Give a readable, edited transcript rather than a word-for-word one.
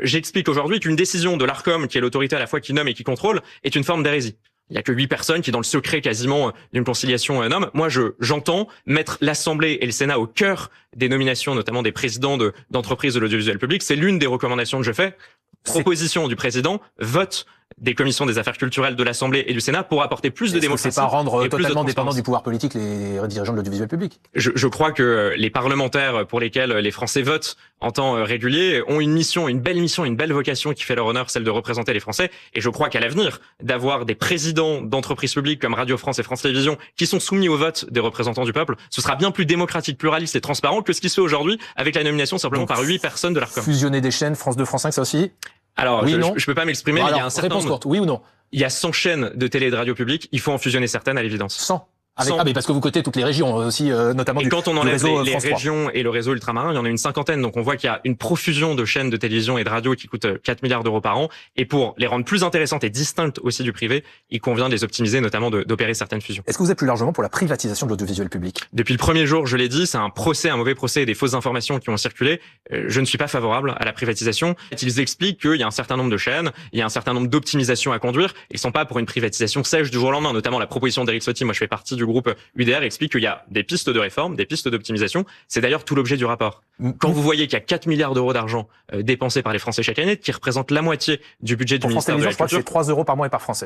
J'explique aujourd'hui qu'une décision de l'Arcom, qui est l'autorité à la fois qui nomme et qui contrôle, est une forme d'hérésie. Il y a que 8 personnes qui, dans le secret quasiment d'une conciliation, nomment. Moi, j'entends mettre l'Assemblée et le Sénat au cœur des nominations, notamment des présidents d'entreprises de l'audiovisuel public. C'est l'une des recommandations que je fais. Proposition du président, vote des commissions des affaires culturelles de l'Assemblée et du Sénat pour apporter plus de démocratie. C'est pas rendre totalement dépendant du pouvoir politique les dirigeants de l'audiovisuel public. Je crois que les parlementaires pour lesquels les Français votent en temps régulier ont une mission, une belle vocation qui fait leur honneur, celle de représenter les Français. Et je crois qu'à l'avenir, d'avoir des présidents d'entreprises publiques comme Radio France et France Télévisions qui sont soumis au vote des représentants du peuple, ce sera bien plus démocratique, pluraliste et transparent que ce qui se fait aujourd'hui avec la nomination simplement par 8 personnes de l'Arcom. Fusionner des chaînes, France 2, France 5, ça aussi? Alors, oui, je peux pas m'exprimer, mais il y a un certain nombre. Courte, oui ou non? Il y a 100 chaînes de télé et de radio publiques, il faut en fusionner certaines à l'évidence. 100. Mais parce que vous cotez toutes les régions aussi, notamment et quand on enlève les France régions et le réseau ultramarin, il y en a une cinquantaine. Donc on voit qu'il y a une profusion de chaînes de télévision et de radio qui coûtent 4 milliards d'euros par an. Et pour les rendre plus intéressantes et distinctes aussi du privé, il convient de les optimiser, notamment d'opérer certaines fusions. Est-ce que vous êtes plus largement pour la privatisation de l'audiovisuel public? Depuis le premier jour, je l'ai dit, c'est un mauvais procès et des fausses informations qui ont circulé. Je ne suis pas favorable à la privatisation. Ils expliquent qu'il y a un certain nombre de chaînes, il y a un certain nombre d'optimisations à conduire. Ils sont pas pour une privatisation sèche du jour au lendemain, notamment la proposition d'Éric Ciotti. Moi, je fais partie du groupe UDR. Explique qu'il y a des pistes de réforme, des pistes d'optimisation. C'est d'ailleurs tout l'objet du rapport. Quand vous voyez qu'il y a 4 milliards d'euros d'argent dépensés par les Français chaque année, qui représente la moitié du budget du ministère de la Culture. Je crois que c'est 3 euros par mois et par Français.